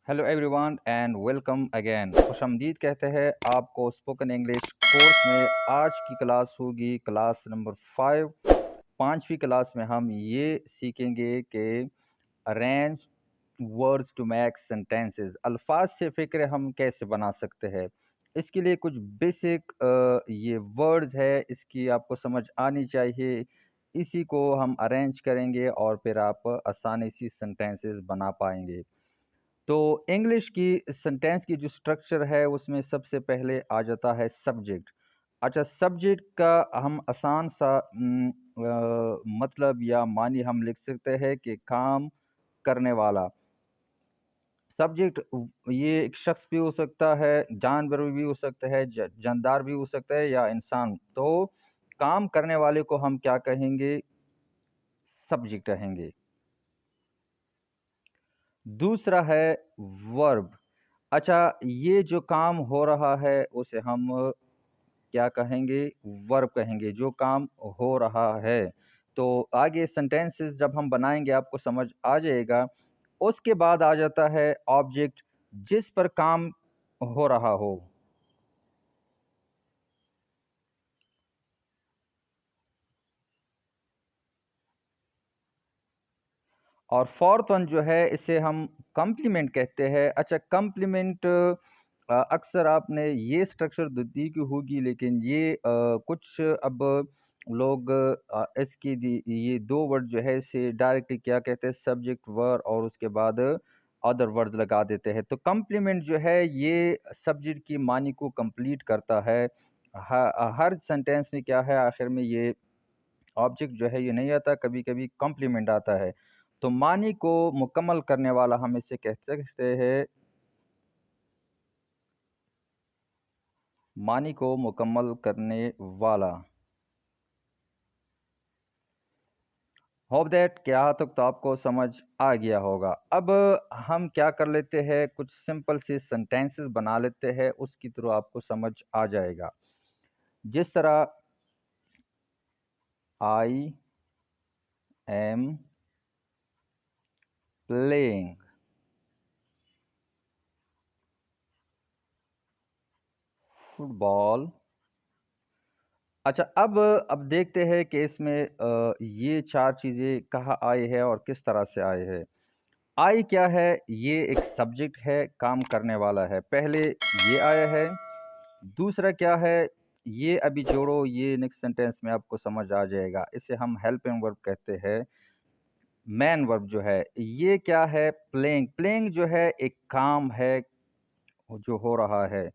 Hello everyone and welcome again. खुशामदीद कहते हैं आपको स्पोकन इंग्लिश कोर्स में। आज की क्लास होगी क्लास नंबर 5। पांचवी क्लास में हम ये सीखेंगे कि arrange words to make sentences. अल्फाज से फ़िक्र हम कैसे बना सकते हैं। इसके लिए कुछ बेसिक ये वर्ड्स है, इसकी आपको समझ आनी चाहिए। इसी को हम अरेंज करेंगे और फिर आप आसानी से सेंटेंसेस बना पाएंगे। तो इंग्लिश की सेंटेंस की जो स्ट्रक्चर है उसमें सबसे पहले आ जाता है सब्जेक्ट। अच्छा, सब्जेक्ट का हम आसान सा मतलब या मानी हम लिख सकते हैं कि काम करने वाला। सब्जेक्ट ये एक शख्स भी हो सकता है, जानवर भी हो सकता है, जानदार भी हो सकता है या इंसान। तो काम करने वाले को हम क्या कहेंगे? सब्जेक्ट कहेंगे। दूसरा है वर्ब। अच्छा, ये जो काम हो रहा है उसे हम क्या कहेंगे? वर्ब कहेंगे, जो काम हो रहा है। तो आगे सेंटेंसेस जब हम बनाएंगे आपको समझ आ जाएगा। उसके बाद आ जाता है ऑब्जेक्ट, जिस पर काम हो रहा हो। और फोर्थ वन जो है इसे हम कम्प्लीमेंट कहते हैं। अच्छा, कम्प्लीमेंट अक्सर आपने ये स्ट्रक्चर दी की होगी, लेकिन ये कुछ अब लोग इसकी ये दो वर्ड जो है इसे डायरेक्टली क्या कहते हैं? सब्जेक्ट वर्ड और उसके बाद अदर वर्ड लगा देते हैं। तो कम्प्लीमेंट जो है ये सब्जेक्ट की मानी को कंप्लीट करता है। हर सेंटेंस में क्या है, आखिर में ये ऑब्जेक्ट जो है ये नहीं आता, कभी कभी कॉम्प्लीमेंट आता है। तो मानी को मुकम्मल करने वाला हम इसे कह सकते हैं। मानी को मुकम्मल करने वाला। होप दैट कि यहाँ तक तो आपको समझ आ गया होगा। अब हम क्या कर लेते हैं, कुछ सिंपल से सेंटेंसेस बना लेते हैं, उसकी थ्रू आपको समझ आ जाएगा। जिस तरह आई एम प्लेइंग फुटबॉल। अच्छा, अब देखते हैं कि इसमें ये चार चीज़ें कहाँ आए हैं और किस तरह से आए हैं। आई क्या है? ये एक सब्जेक्ट है, काम करने वाला है। पहले ये आया है। दूसरा क्या है? ये अभी जोड़ो, ये नेक्स्ट सेंटेंस में आपको समझ आ जाएगा। इसे हम हेल्पिंग वर्ब कहते हैं। मैन वर्ब जो है ये क्या है? प्लेइंग। प्लेइंग जो है एक काम है जो हो रहा है।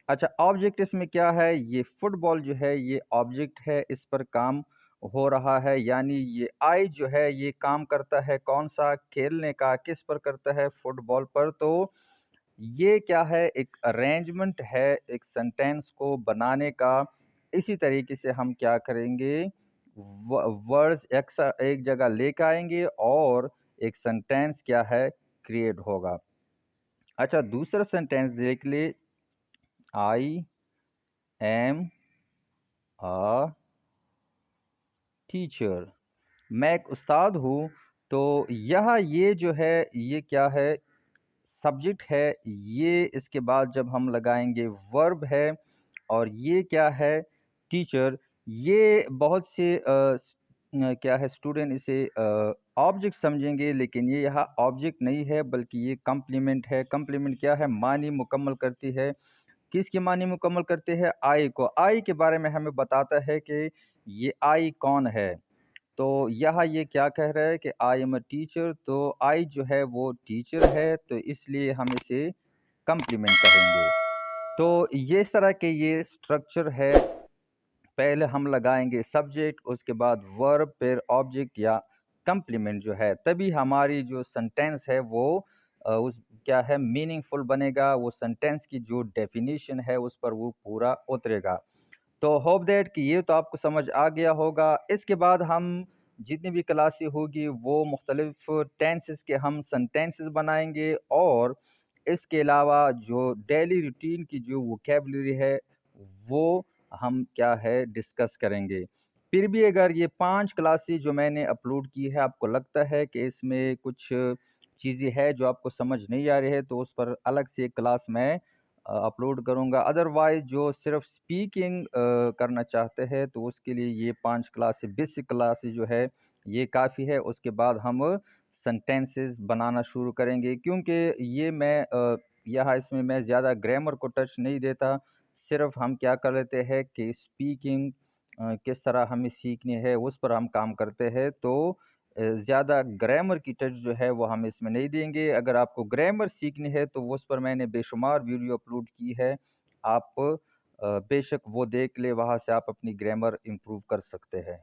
अच्छा, ऑब्जेक्ट इसमें क्या है? ये फुटबॉल जो है ये ऑब्जेक्ट है, इस पर काम हो रहा है। यानी ये आई जो है ये काम करता है कौन सा? खेलने का। किस पर करता है? फुटबॉल पर। तो ये क्या है? एक अरेंजमेंट है एक सेंटेंस को बनाने का। इसी तरीके से हम क्या करेंगे? वर्ड्स एक जगह लेकर आएंगे और एक सेंटेंस क्या है? क्रिएट होगा। अच्छा, दूसरा सेंटेंस देख ले। I am a teacher. मैं एक उस्ताद हूँ। तो यह ये जो है ये क्या है? सब्जेक्ट है। ये इसके बाद जब हम लगाएंगे वर्ब है। और ये क्या है? टीचर। ये बहुत से क्या है, स्टूडेंट इसे ऑब्जेक्ट समझेंगे, लेकिन ये यहाँ ऑब्जेक्ट नहीं है बल्कि ये कम्प्लीमेंट है। कम्प्लीमेंट क्या है? मानी मुकम्मल करती है। किसकी मानी मुकम्मल करते हैं? आई को। आई के बारे में हमें बताता है कि ये आई कौन है। तो यहाँ ये क्या कह रहा है कि आई एम अ टीचर। तो आई जो है वो टीचर है, तो इसलिए हम इसे कम्प्लीमेंट कहेंगे। तो ये इस तरह के ये स्ट्रक्चर है। पहले हम लगाएंगे सब्जेक्ट, उसके बाद वर्ब, फिर ऑब्जेक्ट या कम्प्लीमेंट जो है, तभी हमारी जो सेंटेंस है वो उस क्या है मीनिंगफुल बनेगा। वो सेंटेंस की जो डेफिनेशन है उस पर वो पूरा उतरेगा। तो होप दैट कि ये तो आपको समझ आ गया होगा। इसके बाद हम जितनी भी क्लासें होगी वो मुख्तलिफ टेंसेस के हम सेंटेंसेस बनाएंगे। और इसके अलावा जो डेली रूटीन की जो वोकेबलरी है वो हम क्या है डिस्कस करेंगे। फिर भी अगर ये 5 क्लासेस जो मैंने अपलोड की है आपको लगता है कि इसमें कुछ चीज़ें हैं जो आपको समझ नहीं आ रही है तो उस पर अलग से एक क्लास मैं अपलोड करूँगा। अदरवाइज़ जो सिर्फ़ स्पीकिंग करना चाहते हैं तो उसके लिए ये 5 क्लासेस बेसिक क्लासेस जो है ये काफ़ी है। उसके बाद हम सेंटेंसेस बनाना शुरू करेंगे क्योंकि ये मैं यहाँ इसमें मैं ज़्यादा ग्रामर को टच नहीं देता। सिर्फ़ हम क्या कर लेते हैं कि स्पीकिंग किस तरह हमें सीखनी है उस पर हम काम करते हैं। तो ज़्यादा ग्रामर की टच जो है वो हम इसमें नहीं देंगे। अगर आपको ग्रामर सीखनी है तो उस पर मैंने बेशुमार वीडियो अपलोड की है। आप बेशक वो देख लें, वहाँ से आप अपनी ग्रामर इम्प्रूव कर सकते हैं।